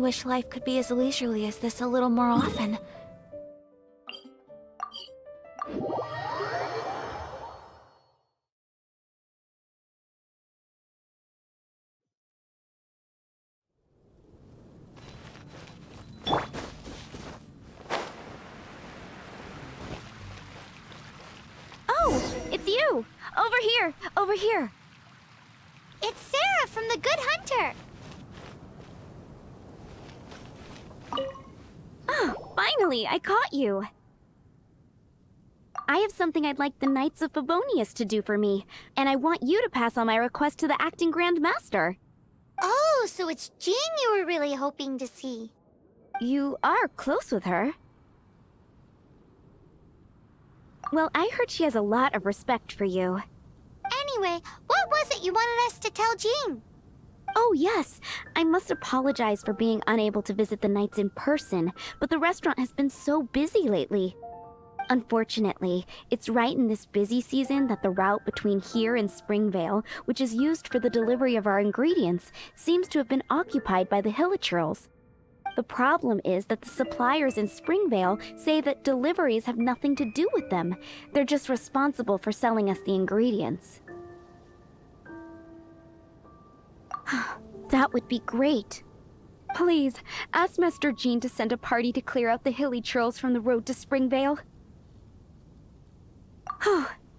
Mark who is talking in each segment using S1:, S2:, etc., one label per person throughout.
S1: wish life could be as leisurely as this a little more often.
S2: Oh, it's you! Over here! Over here!
S3: It's Sara from the Good Hunter!
S2: Oh, finally, I caught you! I have something I'd like the Knights of Favonius to do for me, and I want you to pass on my request to the acting Grand Master.
S3: Oh, so it's Jean you were really hoping to see.
S2: You are close with her. Well, I heard she has a lot of respect for you.
S3: Anyway, what was it you wanted us to tell Jean?
S2: Oh, yes. I must apologize for being unable to visit the Knights in person, but the restaurant has been so busy lately. Unfortunately, it's right in this busy season that the route between here and Springvale, which is used for the delivery of our ingredients, seems to have been occupied by the Hilichurls. The problem is that the suppliers in Springvale say that deliveries have nothing to do with them. They're just responsible for selling us the ingredients. That would be great. Please, ask Master Jean to send a party to clear out the Hilichurls from the road to Springvale.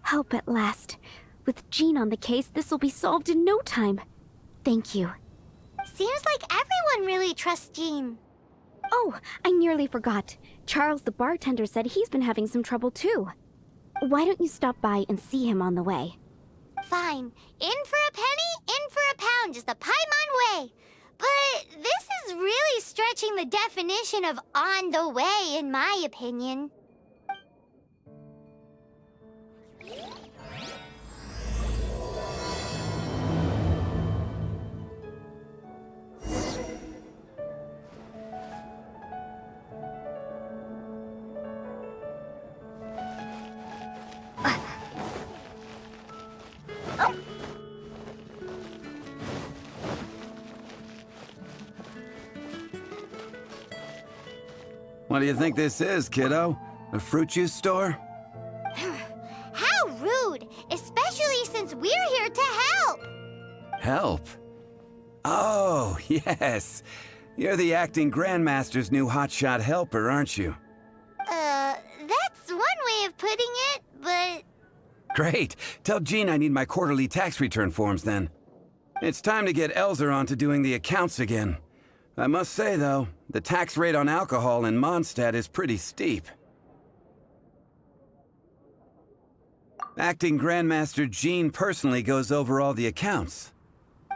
S2: Help at last. With Jean on the case, this will be solved in no time. Thank you.
S3: Seems like everyone really trusts Jean.
S2: Oh, I nearly forgot. Charles the bartender said he's been having some trouble too. Why don't you stop by and see him on the way?
S3: Fine. In for a penny, in for a pound, just the Paimon way. But this is really stretching the definition of on the way, in my opinion.
S4: What do you think this is, kiddo? A fruit juice store?
S3: How rude! Especially since we're here to help!
S4: Help? Oh, yes. You're the acting Grandmaster's new hotshot helper, aren't you?
S3: That's one way of putting it, but...
S4: Great. Tell Jean I need my quarterly tax return forms then. It's time to get Elzer on to doing the accounts again. I must say, though, the tax rate on alcohol in Mondstadt is pretty steep. Acting Grandmaster Jean personally goes over all the accounts.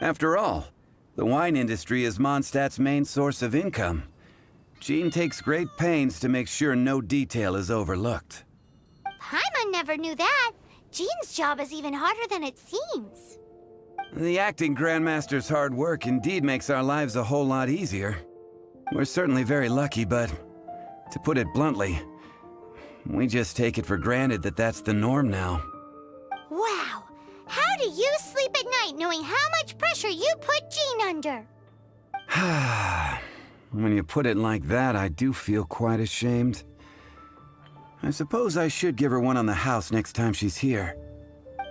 S4: After all, the wine industry is Mondstadt's main source of income. Jean takes great pains to make sure no detail is overlooked.
S3: Paimon never knew that. Jean's job is even harder than it seems.
S4: The acting Grandmaster's hard work indeed makes our lives a whole lot easier. We're certainly very lucky, but to put it bluntly, we just take it for granted that that's the norm now.
S3: Wow! How do you sleep at night knowing how much pressure you put Jean under?
S4: When you put it like that, I do feel quite ashamed. I suppose I should give her one on the house next time she's here.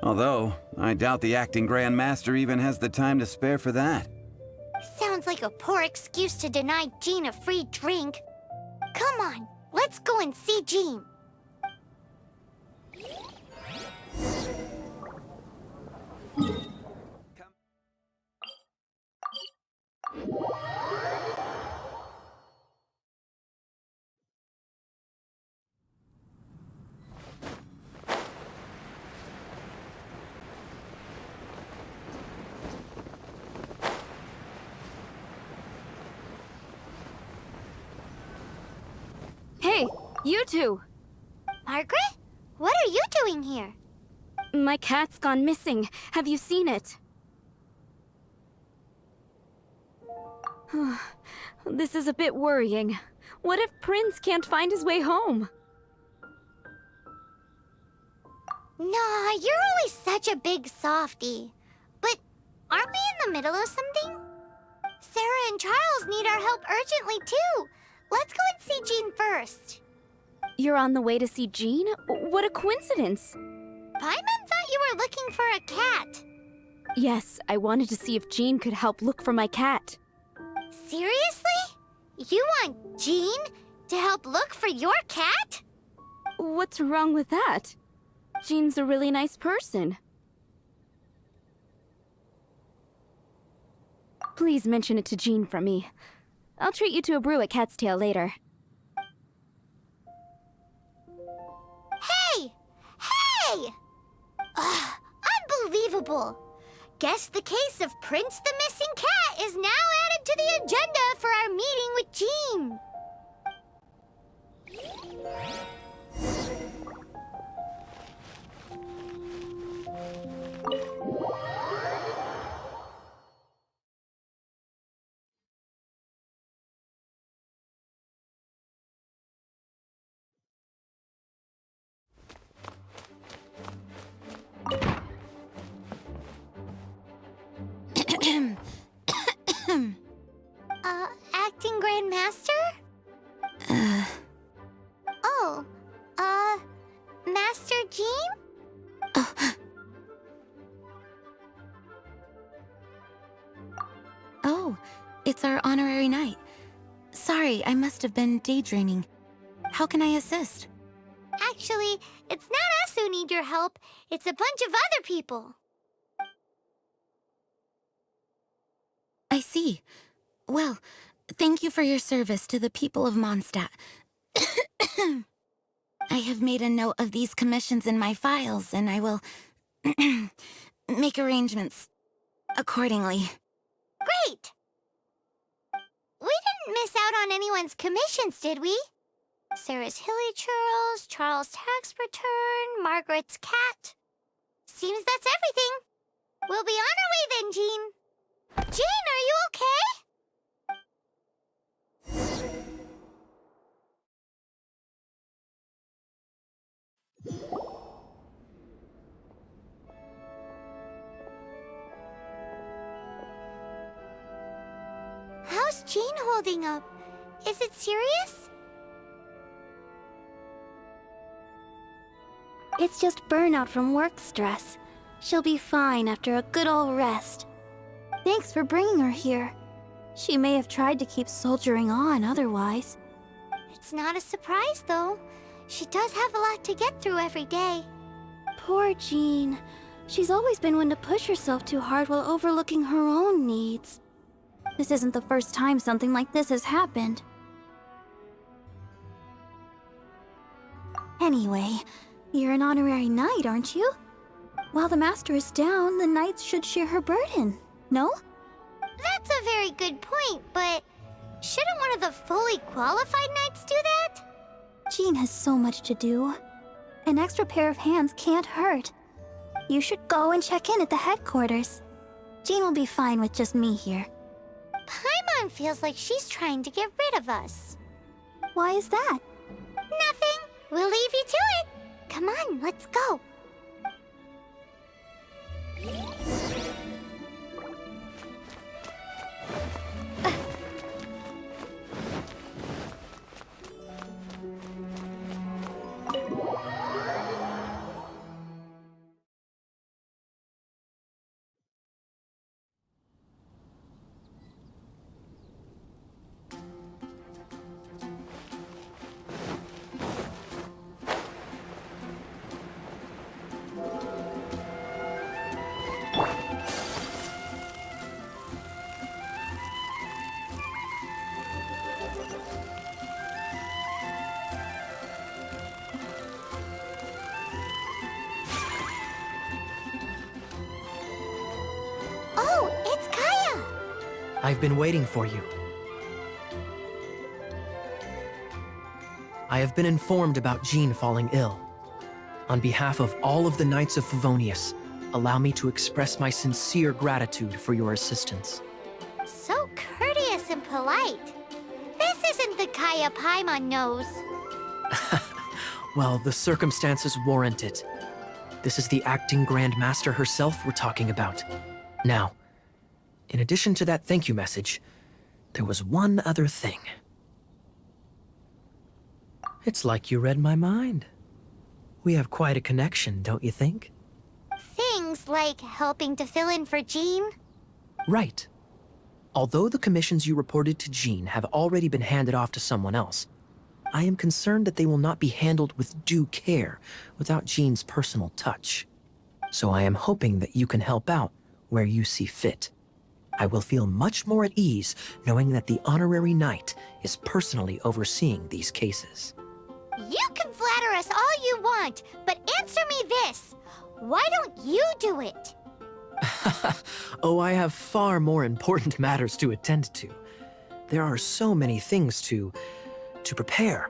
S4: Although, I doubt the acting Grandmaster even has the time to spare for that.
S3: Sounds like a poor excuse to deny Jean a free drink. Come on, let's go and see Jean.
S2: Hey, you two!
S3: Margaret? What are you doing here?
S2: My cat's gone missing. Have you seen it? This is a bit worrying. What if Prince can't find his way home?
S3: Nah, you're always such a big softie. But aren't we in the middle of something? Sarah and Charles need our help urgently, too. Let's go and see Jean first.
S2: You're on the way to see Jean? What a coincidence!
S3: Paimon thought you were looking for a cat.
S2: Yes, I wanted to see if Jean could help look for my cat.
S3: Seriously? You want Jean to help look for your cat?
S2: What's wrong with that? Jean's a really nice person. Please mention it to Jean from me. I'll treat you to a brew at Cat's Tail later.
S3: Hey! Hey! Ugh, unbelievable! Guess the case of Prince the Missing Cat is now added to the agenda for our meeting with Jean. Acting Grand Master? Oh, Master Jean?
S1: Oh, it's our honorary knight. Sorry, I must have been daydreaming. How can I assist?
S3: Actually, it's not us who need your help. It's a bunch of other people.
S1: I see. Well, thank you for your service to the people of Mondstadt. I have made a note of these commissions in my files, and I will make arrangements accordingly.
S3: Great! We didn't miss out on anyone's commissions, did we? Sarah's Hilly Churls, Charles' tax return, Margaret's cat. Seems that's everything. We'll be on our way then, Jean. Jean, are you okay? How's Jean holding up? Is it serious?
S5: It's just burnout from work stress. She'll be fine after a good old rest. Thanks for bringing her here. She may have tried to keep soldiering on otherwise.
S3: It's not a surprise, though. She does have a lot to get through every day.
S5: Poor Jean. She's always been one to push herself too hard while overlooking her own needs. This isn't the first time something like this has happened. Anyway, you're an honorary knight, aren't you? While the master is down, the knights should share her burden, no?
S3: That's a very good point, but shouldn't one of the fully qualified knights do that?
S5: Jean has so much to do. An extra pair of hands can't hurt. You should go and check in at the headquarters. Jean will be fine with just me here.
S3: Paimon feels like she's trying to get rid of us.
S5: Why is that?
S3: Nothing. We'll leave you to it. Come on, let's go. Oh, it's Kaya!
S6: I've been waiting for you. I have been informed about Jean falling ill. On behalf of all of the Knights of Favonius, allow me to express my sincere gratitude for your assistance.
S3: So courteous and polite. This isn't the Kaya Paimon knows.
S6: Well, the circumstances warrant it. This is the acting Grand Master herself we're talking about. Now, in addition to that thank you message, there was one other thing. It's like you read my mind. We have quite a connection, don't you think?
S3: Things like helping to fill in for Jean?
S6: Right. Although the commissions you reported to Jean have already been handed off to someone else, I am concerned that they will not be handled with due care without Jean's personal touch. So I am hoping that you can help out where you see fit. I will feel much more at ease knowing that the honorary knight is personally overseeing these cases.
S3: You can flatter us all you want, but answer me this. Why don't you do it?
S6: Oh, I have far more important matters to attend to. There are so many things to prepare.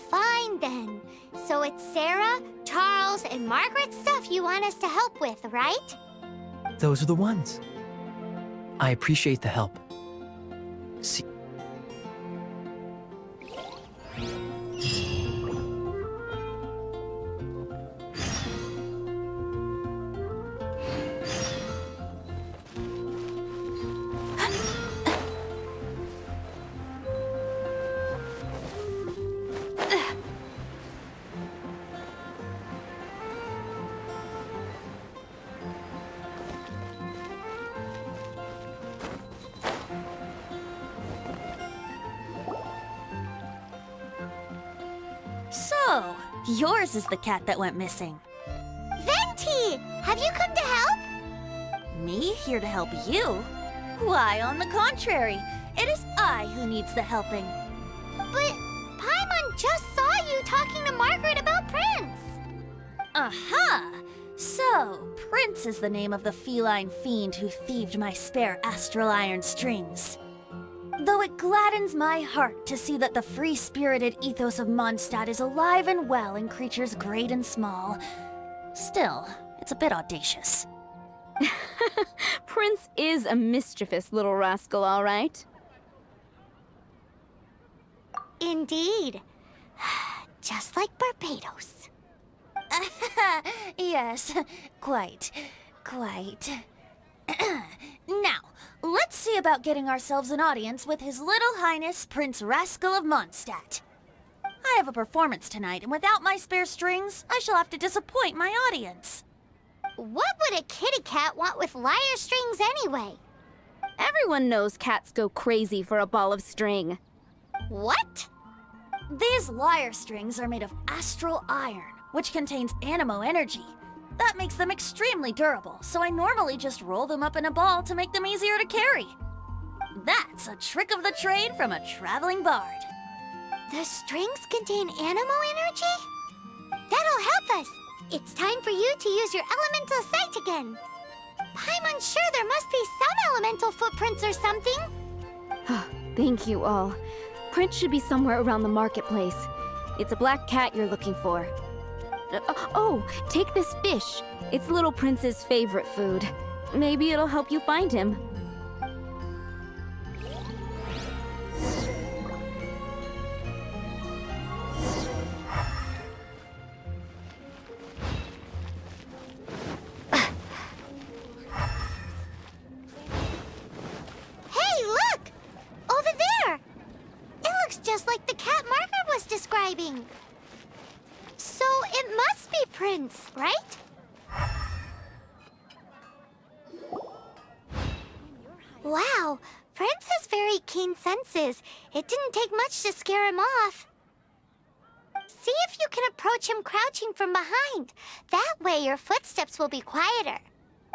S3: Fine then. So it's Sara, Charles, and Margaret's stuff you want us to help with, right?
S6: Those are the ones. I appreciate the help. See.
S7: So, yours is the cat that went missing.
S3: Venti! Have you come to help?
S7: Me here to help you? Why, on the contrary, it is I who needs the helping.
S3: But Paimon just saw you talking to Margaret about Prince.
S7: Aha! So, Prince is the name of the feline fiend who thieved my spare astral iron strings. Though it gladdens my heart to see that the free-spirited ethos of Mondstadt is alive and well in creatures great and small, still, it's a bit audacious.
S2: Prince is a mischievous little rascal, all right.
S3: Indeed. Just like Barbados.
S7: Yes, quite. Now, let's see about getting ourselves an audience with His Little Highness Prince Rascal of Mondstadt. I have a performance tonight, and without my spare strings, I shall have to disappoint my audience.
S3: What would a kitty cat want with lyre strings anyway?
S2: Everyone knows cats go crazy for a ball of string.
S3: What?
S7: These lyre strings are made of astral iron, which contains animo energy. That makes them extremely durable, so I normally just roll them up in a ball to make them easier to carry. That's a trick of the trade from a traveling bard.
S3: The strings contain animo energy? That'll help us. It's time for you to use your elemental sight again. I'm sure there must be some elemental footprints or something.
S2: Thank you all. Prince should be somewhere around the marketplace. It's a black cat you're looking for. Oh, take this fish. It's Little Prince's favorite food. Maybe it'll help you find him.
S3: Hey, look! Over there! It looks just like the cat Margaret was describing. So it must be Prince, right? Wow, Prince has very keen senses. It didn't take much to scare him off. See if you can approach him crouching from behind. That way your footsteps will be quieter.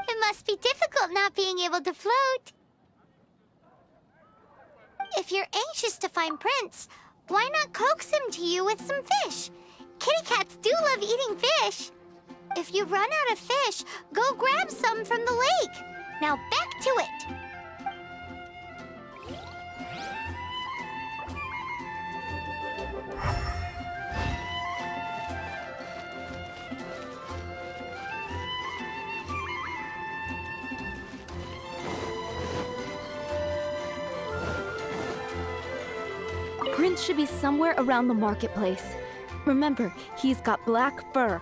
S3: It must be difficult not being able to float. If you're anxious to find Prince, why not coax him to you with some fish? Kitty cats do love eating fish. If you run out of fish, go grab some from the lake. Now back to it.
S2: Prince should be somewhere around the marketplace. Remember, he's got black fur.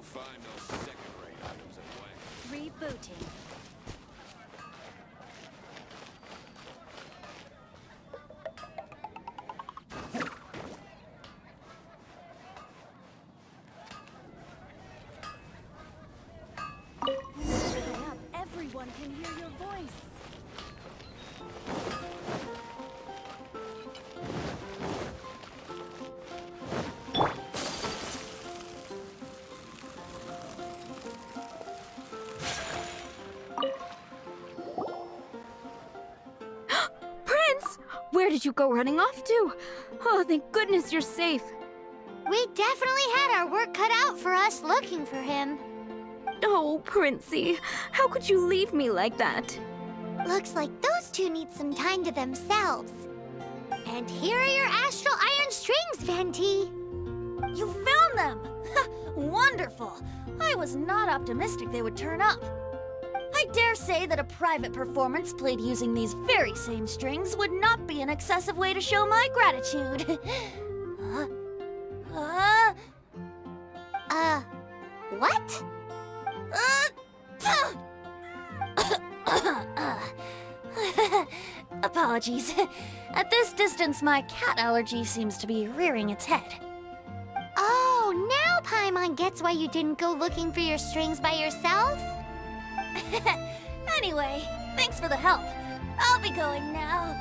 S8: find those second-rate items at Wang.
S7: Rebooting. Hurry up, everyone can hear your voice.
S2: Prince! Where did you go running off to? Oh, thank goodness you're safe.
S3: We definitely had our work cut out for us looking for him.
S2: Oh, Princey, how could you leave me like that?
S3: Looks like those two need some time to themselves. And here are your astral iron strings, Venti.
S7: You found them! Wonderful! I was not optimistic they would turn up. I dare say that a private performance played using these very same strings would not be an excessive way to show my gratitude.
S3: What?
S7: Apologies. At this distance, my cat allergy seems to be rearing its head.
S3: Oh, now Paimon gets why you didn't go looking for your strings by yourself?
S7: Anyway, thanks for the help. I'll be going now.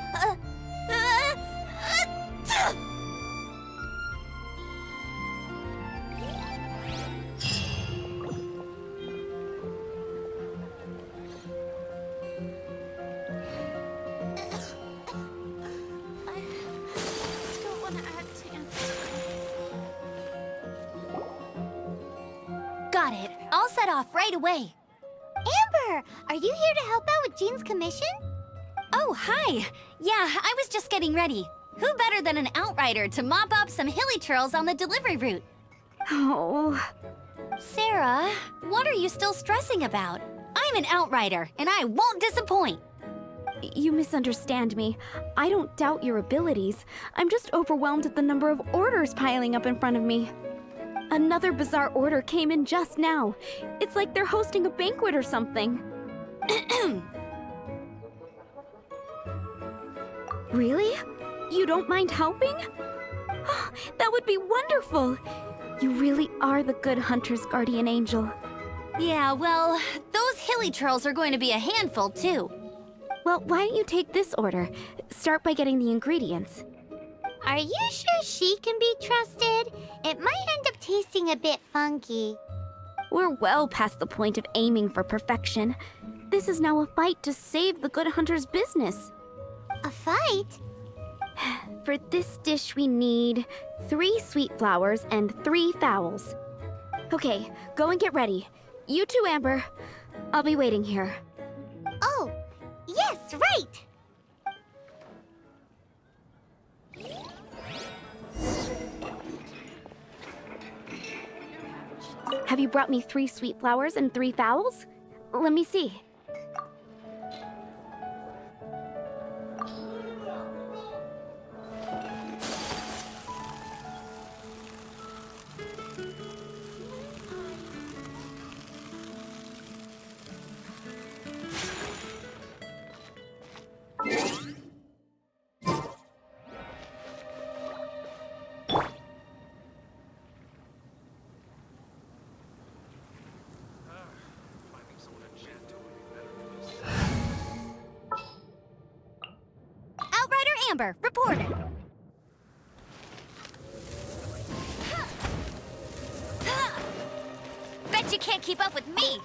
S5: Got it. I'll set off right away.
S3: Amber, are you here to help out with Jean's commission?
S5: Oh, hi. Yeah, I was just getting ready. Who better than an outrider to mop up some hilly churls on the delivery route?
S2: Oh,
S5: Sarah, what are you still stressing about? I'm an outrider, and I won't disappoint.
S2: you misunderstand me. I don't doubt your abilities. I'm just overwhelmed at the number of orders piling up in front of me. Another bizarre order came in just now. It's like they're hosting a banquet or something. Really? You don't mind helping? That would be wonderful. You really are the good hunter's guardian angel.
S5: Yeah, well, those hilly churls are going to be a handful, too.
S2: Well, why don't you take this order? Start by getting the ingredients.
S3: Are you sure she can be trusted? It might end up tasting a bit funky.
S2: We're well past the point of aiming for perfection. This is now a fight to save the good hunter's business.
S3: A fight?
S2: For this dish, we need 3 sweet flowers and 3 fowls. Okay, go and get ready. You too, Amber. I'll be waiting here.
S3: Oh, yes, right!
S2: Have you brought me 3 sweet flowers and 3 fowls? Let me see.
S5: Outrider Amber, reporting. Bet you can't keep up with me.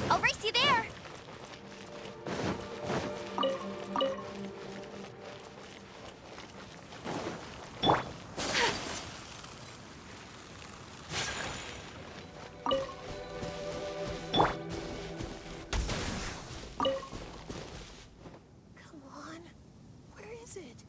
S5: I'll race you there.
S7: Come on. Where is it?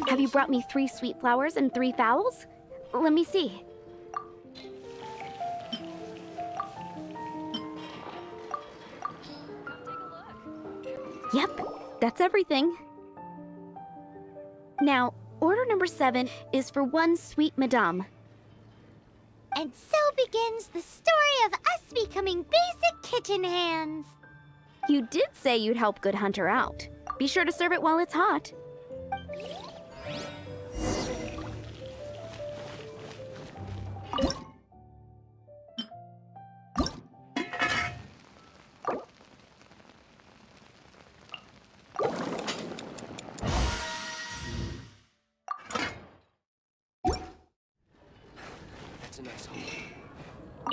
S2: Have you brought me 3 sweet flowers and 3 fowls? Let me see. Yep, that's everything. Now, order number 7 is for 1 sweet madame.
S3: And so begins the story of us becoming basic kitchen hands.
S2: You did say you'd help Good Hunter out. Be sure to serve it while it's hot.
S8: That's a nice home.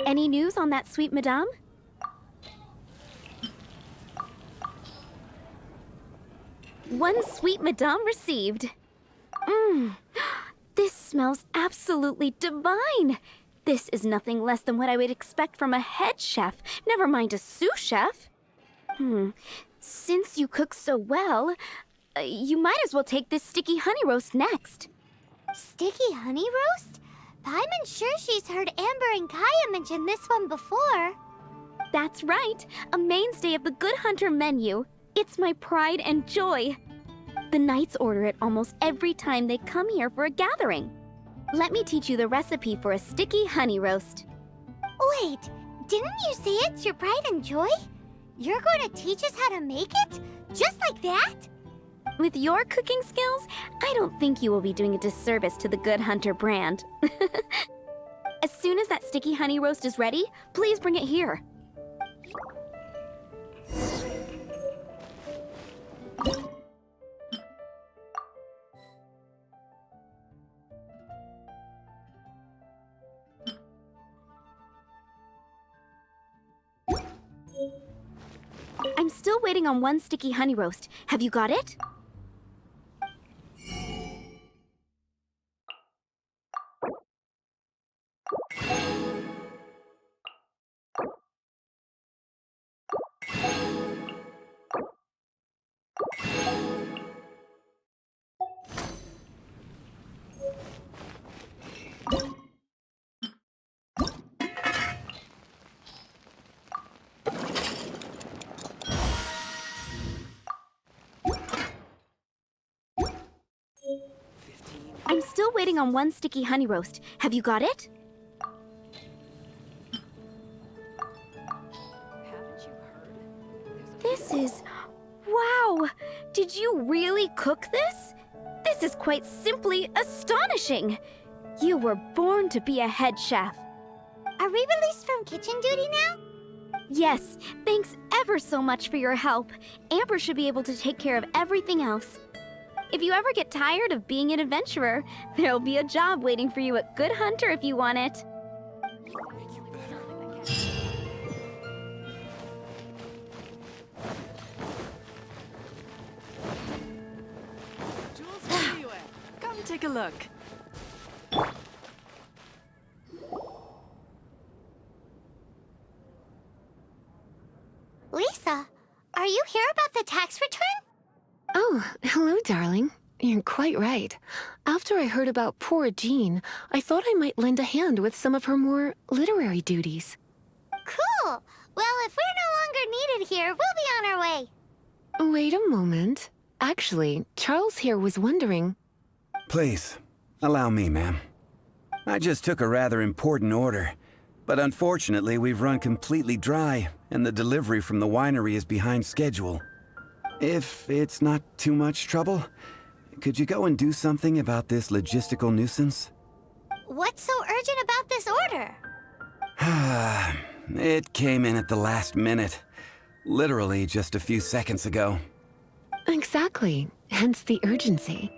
S2: Any news on that sweet madame? One sweet madame received. This smells absolutely divine. This is nothing less than what I would expect from a head chef, never mind a sous chef. Since you cook so well, you might as well take this sticky honey roast next.
S3: Sticky honey roast? I'm sure she's heard Amber and Kaya mention this one before.
S2: That's right, a mainstay of the Good Hunter menu. It's my pride and joy. The knights order it almost every time they come here for a gathering. Let me teach you the recipe for a sticky honey roast.
S3: Wait, didn't you say it's your pride and joy? You're going to teach us how to make it? Just like that?
S2: With your cooking skills, I don't think you will be doing a disservice to the Good Hunter brand. As soon as that sticky honey roast is ready, please bring it here. I'm still waiting on 1 sticky honey roast. Have you got it? I'm still waiting on 1 sticky honey roast. Have you got it? This is... Wow! Did you really cook this? This is quite simply astonishing! You were born to be a head chef.
S3: Are we released from kitchen duty now?
S2: Yes, thanks ever so much for your help. Amber should be able to take care of everything else. If you ever get tired of being an adventurer, there'll be a job waiting for you at Good Hunter if you want it.
S8: Make you better.
S9: Jewels everywhere. Come take a look.
S3: Lisa, are you here about the tax return?
S10: Oh, hello, darling. You're quite right. After I heard about poor Jean, I thought I might lend a hand with some of her more literary duties.
S3: Cool. Well, if we're no longer needed here, we'll be on our way.
S10: Wait a moment. Actually, Charles here was wondering...
S4: Please, allow me, ma'am. I just took a rather important order, but unfortunately we've run completely dry, and the delivery from the winery is behind schedule. If it's not too much trouble, could you go and do something about this logistical nuisance?
S3: What's so urgent about this order?
S4: It came in at the last minute. Literally just a few seconds ago.
S10: Exactly. Hence the urgency.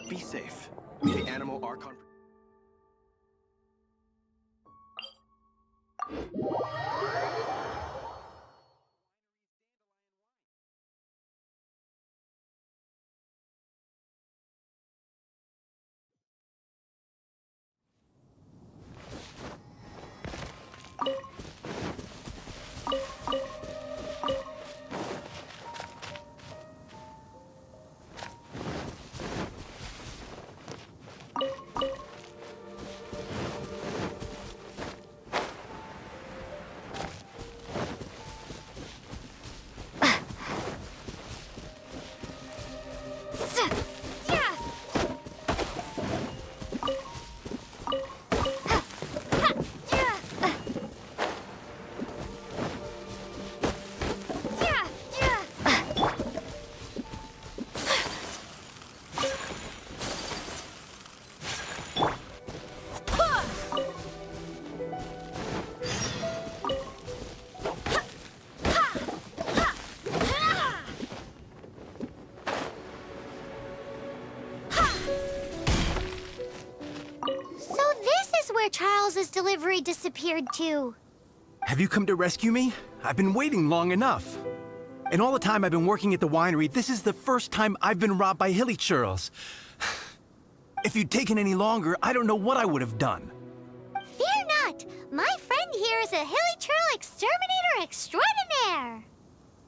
S8: Be safe. May the animal archon...
S3: where Charles's delivery disappeared to.
S11: Have you come to rescue me? I've been waiting long enough. In all the time I've been working at the winery, this is the first time I've been robbed by hilly churls. If you'd taken any longer, I don't know what I would have done.
S3: Fear not! My friend here is a hilly churl exterminator extraordinaire!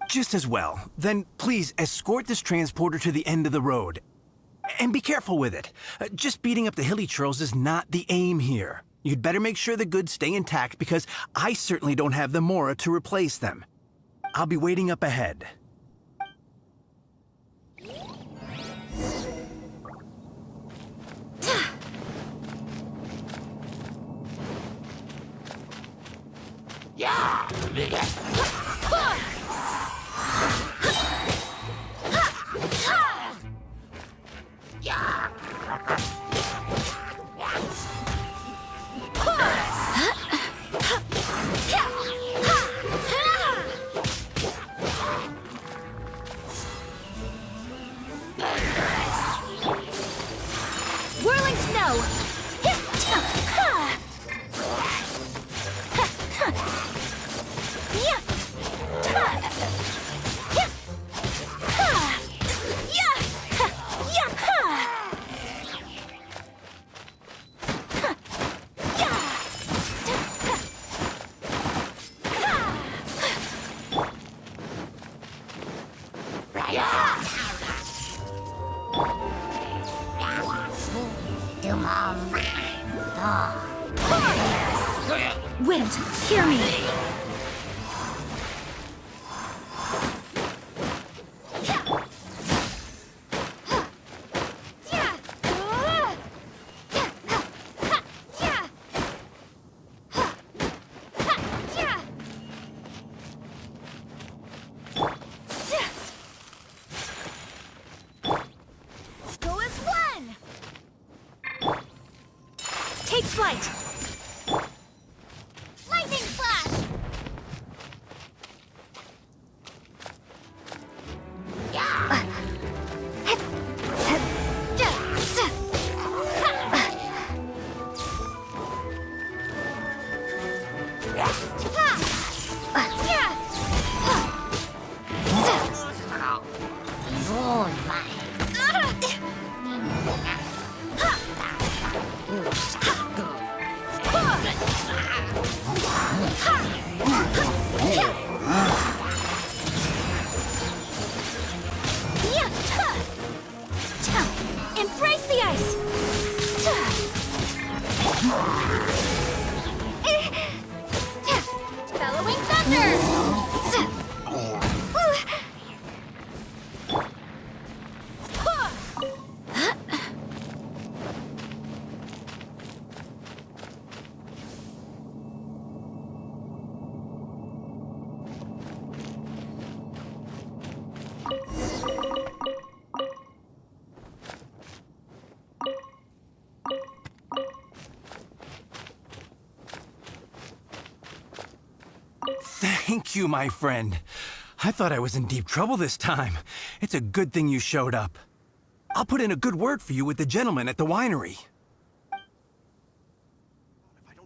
S11: Just as well. Then please escort this transporter to the end of the road. And be careful with it. Just beating up the hilly churls is not the aim here. You'd better make sure the goods stay intact because I certainly don't have the mora to replace them. I'll be waiting up ahead.
S7: Whirling snow! Wind, hear me! Go as one! Take flight! Lightning flash! Embrace the ice! Bellowing thunder!
S11: Thank you, my friend. I thought I was in deep trouble this time. It's a good thing you showed up. I'll put in a good word for you with the gentleman at the winery.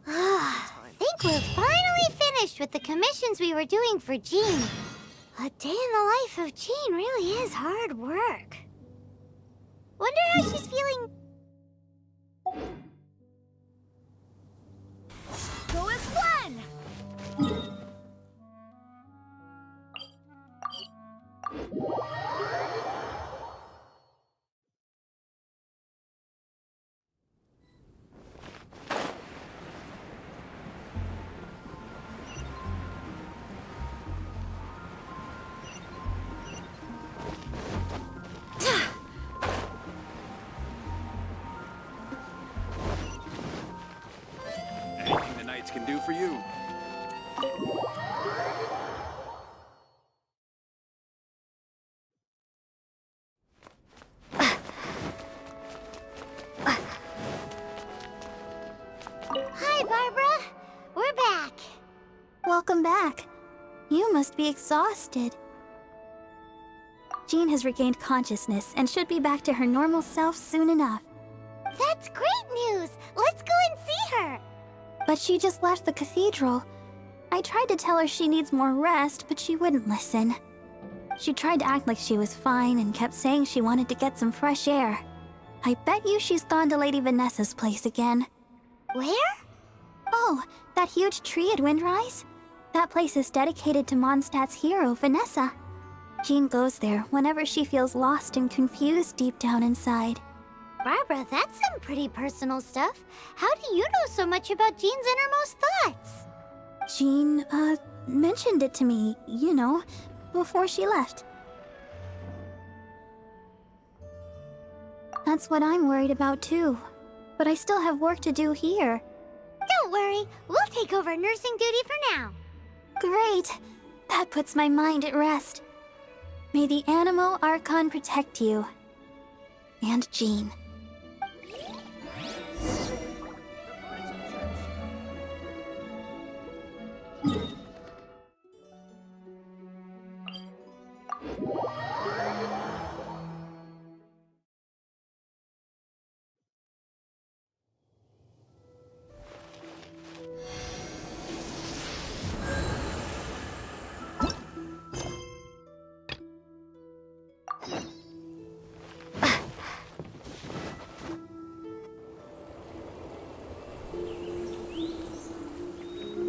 S3: Think we're finally finished with the commissions we were doing for Jean. A day in the life of Jean really is hard work. Wonder how she's feeling.
S7: Go as one!
S8: Anything the knights can do for you.
S3: Hi, Barbara. We're back.
S5: Welcome back. You must be exhausted. Jean has regained consciousness and should be back to her normal self soon enough.
S3: That's great news. Let's go and see her.
S5: but she just left the cathedral. I tried to tell her she needs more rest, but she wouldn't listen. She tried to act like she was fine and kept saying she wanted to get some fresh air. I bet you she's gone to Lady Vanessa's place again.
S3: Where?
S5: Oh, that huge tree at Windrise? That place is dedicated to Mondstadt's hero, Vanessa. Jean goes there whenever she feels lost and confused deep down inside.
S3: Barbara, that's some pretty personal stuff. How do you know so much about Jean's innermost thoughts?
S5: Jean, mentioned it to me, you know, before she left. That's what I'm worried about too. But I still have work to do here.
S3: Don't worry, we'll take over nursing duty for now.
S5: Great! That puts my mind at rest. May the Animo Archon protect you. And Jean.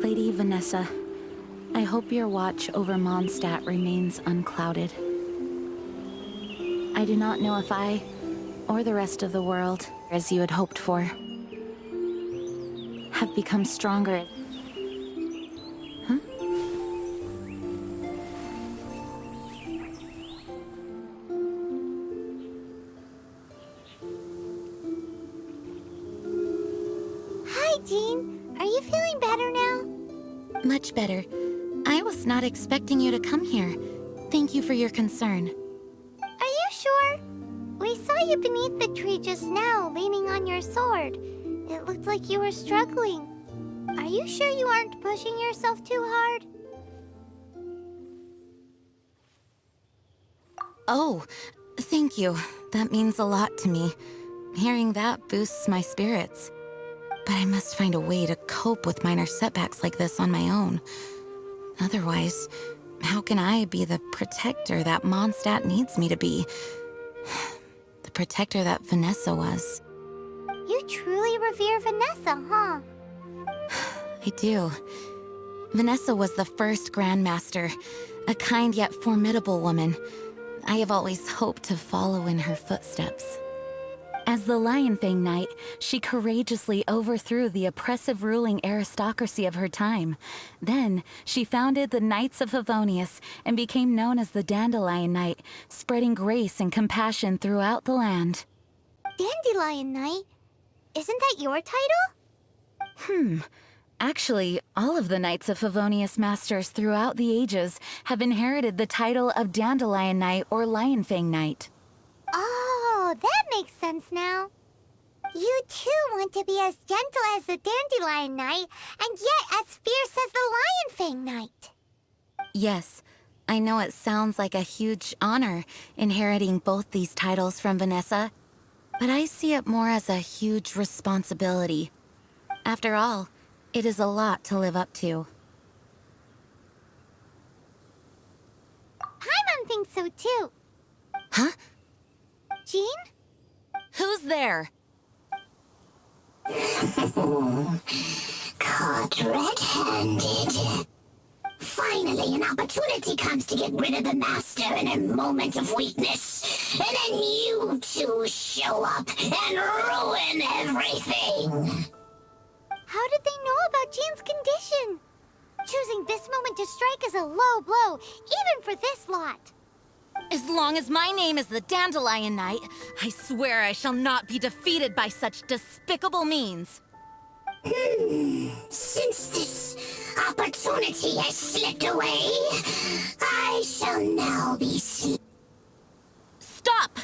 S1: Lady Vanessa, I hope your watch over Mondstadt remains unclouded. I do not know if I, or the rest of the world, as you had hoped for, have become stronger. Huh?
S3: Hi, Jean. Are you feeling better now?
S1: Much better. I was not expecting you to come here. Thank you for your concern.
S3: Are you sure? We saw you beneath the tree just now, leaning on your sword. It looked like you were struggling. Are you sure you aren't pushing yourself too hard?
S1: Oh, thank you. That means a lot to me. Hearing that boosts my spirits. But I must find a way to cope with minor setbacks like this on my own. Otherwise, how can I be the protector that Mondstadt needs me to be? The protector that Vanessa was.
S3: You truly revere Vanessa, huh?
S1: I do. Vanessa was the first Grandmaster, a kind yet formidable woman. I have always hoped to follow in her footsteps. As the Lionfang Knight, she courageously overthrew the oppressive ruling aristocracy of her time. Then, she founded the Knights of Favonius and became known as the Dandelion Knight, spreading grace and compassion throughout the land.
S3: Dandelion Knight? Isn't that your title?
S1: Actually, all of the Knights of Favonius Masters throughout the ages have inherited the title of Dandelion Knight or Lionfang Knight.
S3: Oh, that makes sense now. You too want to be as gentle as the Dandelion Knight, and yet as fierce as the Lionfang Knight.
S1: Yes, I know it sounds like a huge honor inheriting both these titles from Vanessa, but I see it more as a huge responsibility. After all, it is a lot to live up to.
S3: Paimon thinks so too.
S1: Huh?
S3: Jean?
S1: Who's there?
S12: Caught red-handed. Finally, an opportunity comes to get rid of the Master in a moment of weakness. And then you two show up and ruin everything.
S3: How did they know about Jean's condition? Choosing this moment to strike is a low blow, even for this lot.
S1: As long as my name is the Dandelion Knight, I swear I shall not be defeated by such despicable means.
S12: Since this opportunity has slipped away, I shall now be
S1: Stop!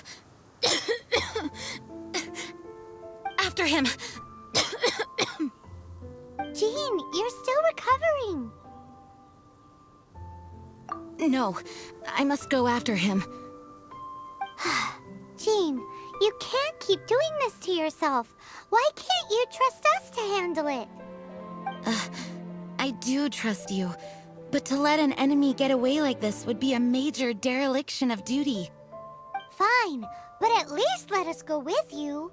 S1: After him!
S3: Jean, you're still recovering.
S1: No, I must go after him.
S3: Jean, you can't keep doing this to yourself. Why can't you trust us to handle it?
S1: I do trust you, but to let an enemy get away like this would be a major dereliction of duty.
S3: Fine, but at least let us go with you.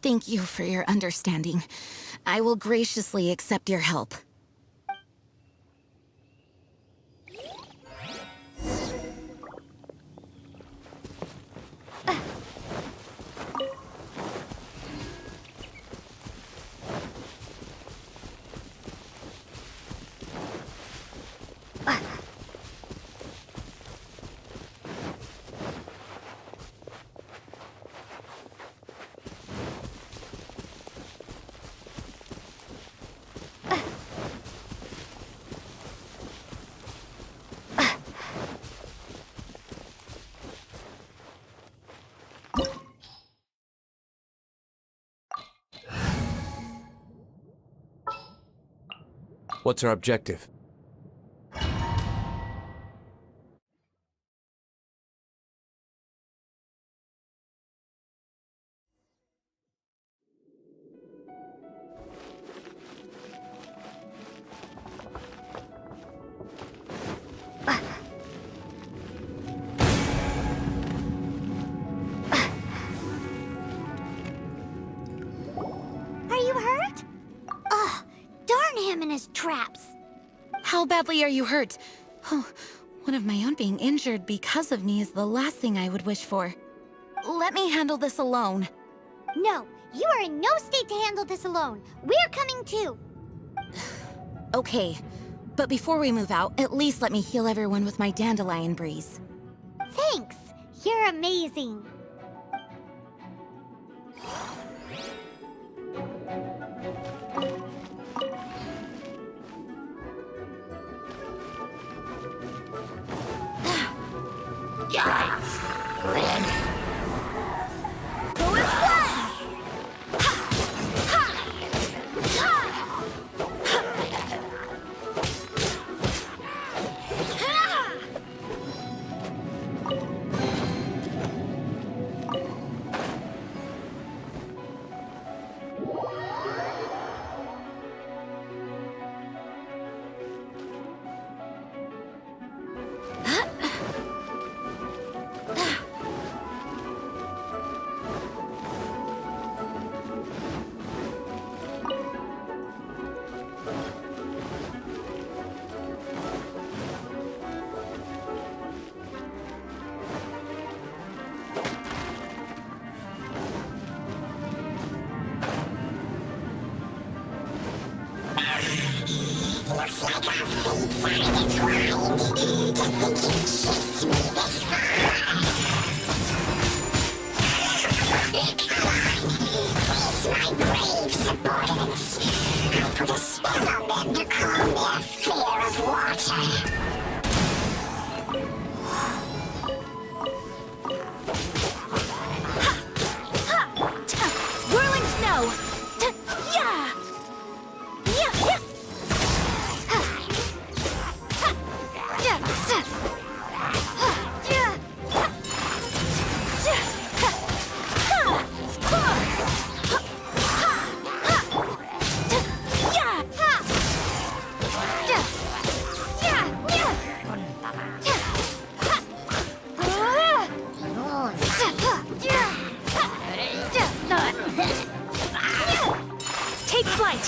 S1: Thank you for your understanding. I will graciously accept your help.
S13: What's our objective?
S3: Are you hurt? Ugh, darn him and his traps.
S1: How badly are you hurt? Oh, one of my own being injured because of me is the last thing I would wish for. Let me handle this alone.
S3: No, you are in no state to handle this alone. We're coming too.
S1: Okay, but before we move out, at least let me heal everyone with my dandelion breeze.
S3: Thanks. You're amazing.
S12: Looks like our fates are intertwined. To think you chased me this far. Come on, face my brave subordinates. I'll put a spell on them to calm their fear of water.
S7: Whirling snow! Yeah! Yeah! Yeah! Take flight!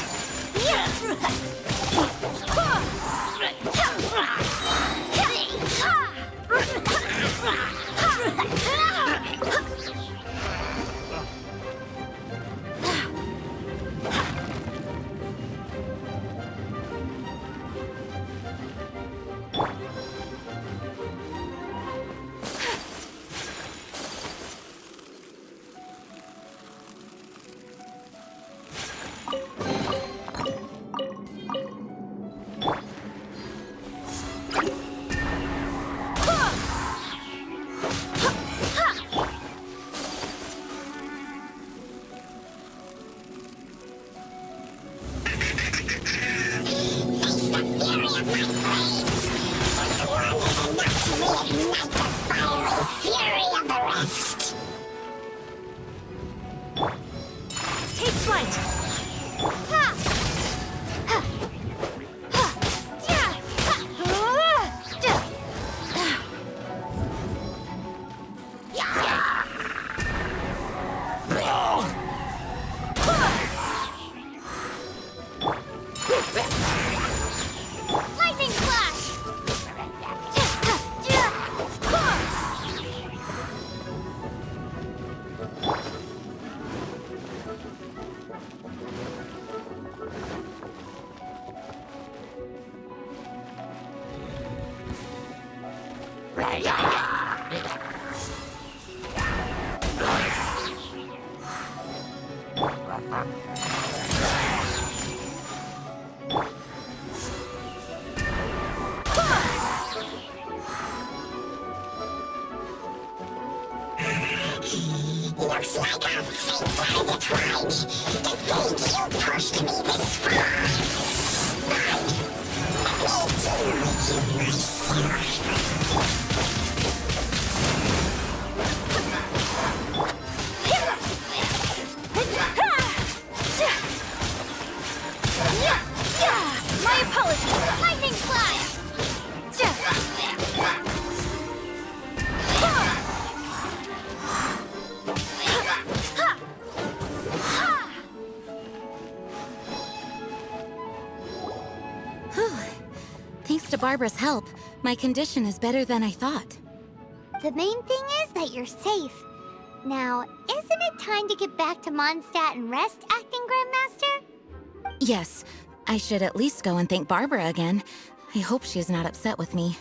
S12: Looks like our fates are intertwined. To think you pushed me this far. Let me do it myself.
S3: My apologies. Lightning slide.
S1: Thanks to Barbara's help, my condition is better than I thought.
S3: The main thing is that you're safe. Now, isn't it time to get back to Mondstadt and rest, Acting Grandmaster?
S1: Yes, I should at least go and thank Barbara again. I hope she's not upset with me.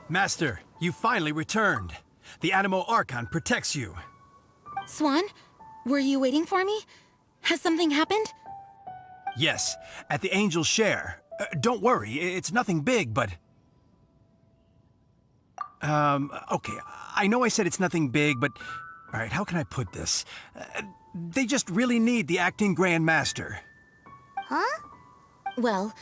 S11: Master, you finally returned. The Animo Archon protects you.
S1: Swan, were you waiting for me? Has something happened?
S11: Yes, at the Angel's Share. Don't worry, it's nothing big, but... okay, I know I said it's nothing big, but... Alright, how can I put this? They just really need the Acting Grand Master.
S3: Huh?
S1: Well,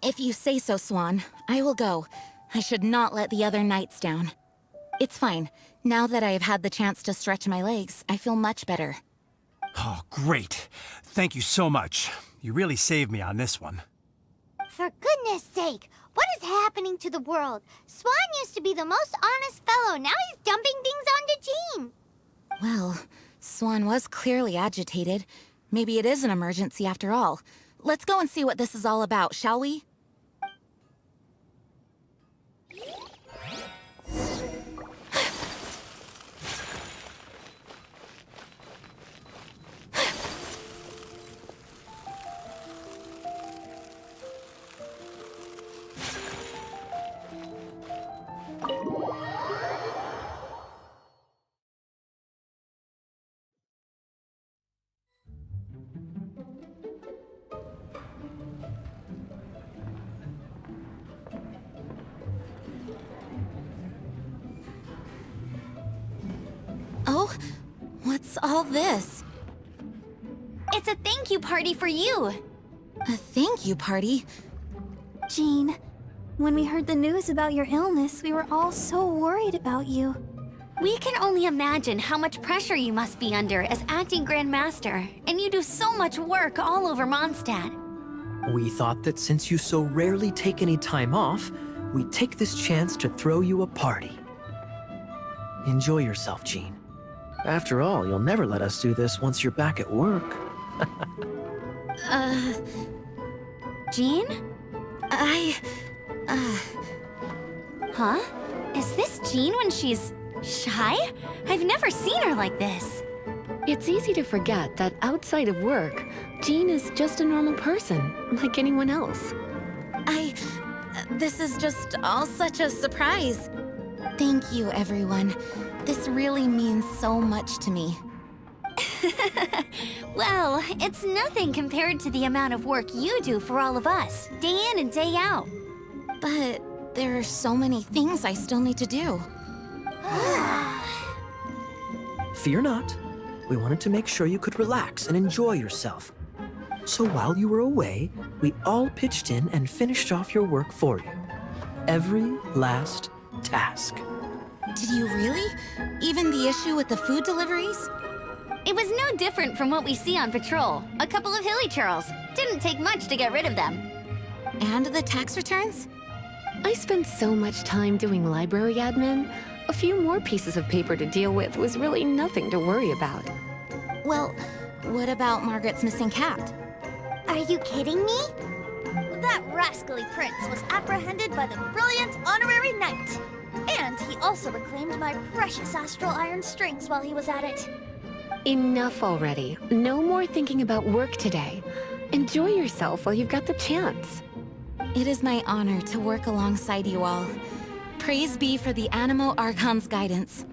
S1: if you say so, Swan, I will go. I should not let the other knights down. It's fine. Now that I have had the chance to stretch my legs, I feel much better.
S11: Oh, great. Thank you so much. You really saved me on this one.
S3: For goodness sake, what is happening to the world? Swan used to be the most honest fellow. Now he's dumping things onto Jean.
S1: Well, Swan was clearly agitated. Maybe it is an emergency after all. Let's go and see what this is all about, shall we? Oh, what's all this?
S2: It's a thank you party for you.
S1: A thank you party?
S5: Jean, when we heard the news about your illness, we were all so worried about you.
S2: We can only imagine how much pressure you must be under as acting Grand Master, and you do so much work all over Mondstadt.
S6: We thought that since you so rarely take any time off, we'd take this chance to throw you a party. Enjoy yourself, Jean. After all, you'll never let us do this once you're back at work.
S2: Jean? Huh? Is this Jean when she's shy? I've never seen her like this.
S10: It's easy to forget that outside of work, Jean is just a normal person, like anyone else.
S1: This is just all such a surprise. Thank you, everyone. This really means so much to me.
S2: Well, it's nothing compared to the amount of work you do for all of us, day in and day out.
S1: But There are so many things I still need to do.
S6: Fear not. We wanted to make sure you could relax and enjoy yourself. So while you were away, we all pitched in and finished off your work for you. Every last task.
S1: Did you really? Even the issue with the food deliveries?
S2: It was no different from what we see on patrol. A couple of hilly churls. Didn't take much to get rid of them.
S1: And the tax returns?
S10: I spent so much time doing library admin. A few more pieces of paper to deal with was really nothing to worry about.
S1: Well, what about Margaret's missing cat?
S3: Are you kidding me?
S7: That rascally prince was apprehended by the brilliant honorary knight. And he also reclaimed my precious astral iron strings while he was at it.
S10: Enough already. No more thinking about work today. Enjoy yourself while you've got the chance.
S1: It is my honor to work alongside you all. Praise be for the Animo Archon's guidance.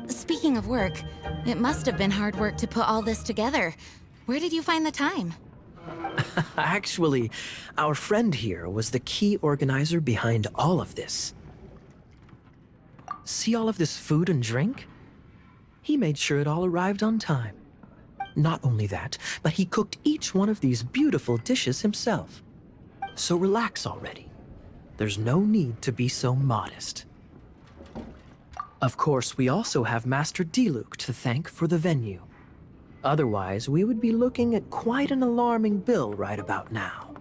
S1: Speaking of work, it must have been hard work to put all this together. Where did you find the time?
S6: Actually, our friend here was the key organizer behind all of this. See all of this food and drink? He made sure it all arrived on time. Not only that, but he cooked each one of these beautiful dishes himself. So relax already. There's no need to be so modest. Of course, we also have Master Diluc to thank for the venue. Otherwise, we would be looking at quite an alarming bill right about now.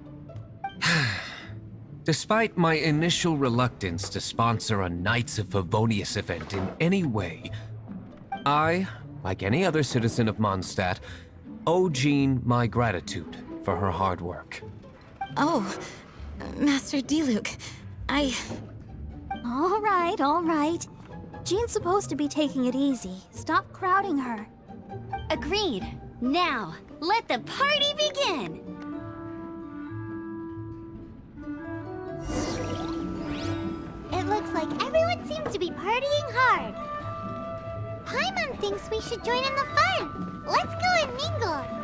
S13: Despite my initial reluctance to sponsor a Knights of Favonius event in any way, I, like any other citizen of Mondstadt, owe Jean my gratitude for her hard work.
S1: Oh, Master Diluc,
S5: All right. Jean's supposed to be taking it easy. Stop crowding her.
S2: Agreed. Now, let the party begin!
S3: It looks like everyone seems to be partying hard. Paimon thinks we should join in the fun. Let's go and mingle.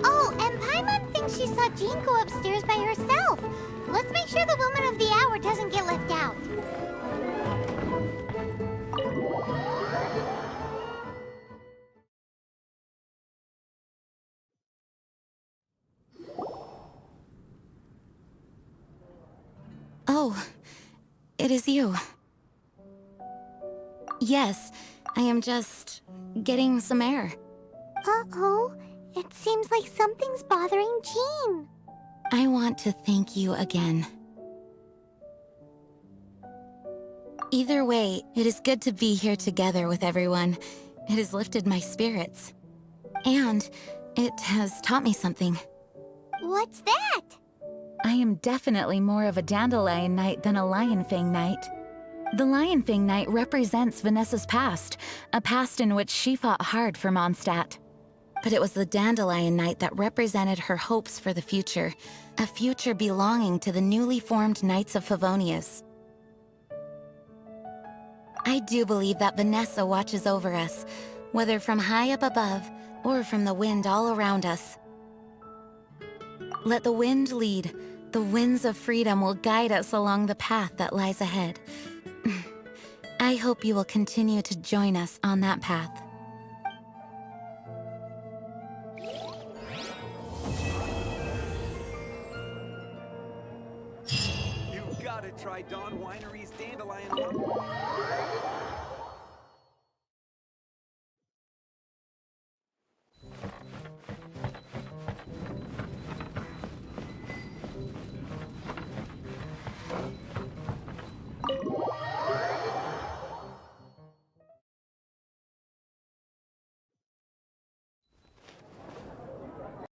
S3: Oh, and Paimon thinks she saw Jean go upstairs by herself. Let's make sure the woman of the hour doesn't get left out.
S1: Oh, it is you. Yes, I am just getting some air.
S3: Uh-oh, it seems like something's bothering Jean.
S1: I want to thank you again. Either way, it is good to be here together with everyone. It has lifted my spirits. And it has taught me something.
S3: What's that?
S1: I am definitely more of a Dandelion Knight than a Lionfang Knight. The Lionfang Knight represents Vanessa's past, a past in which she fought hard for Mondstadt. But it was the Dandelion Knight that represented her hopes for the future, a future belonging to the newly formed Knights of Favonius. I do believe that Vanessa watches over us, whether from high up above or from the wind all around us. Let the wind lead. The winds of freedom will guide us along the path that lies ahead. I hope you will continue to join us on that path.
S8: You gotta try Dawn Winery's Dandelion.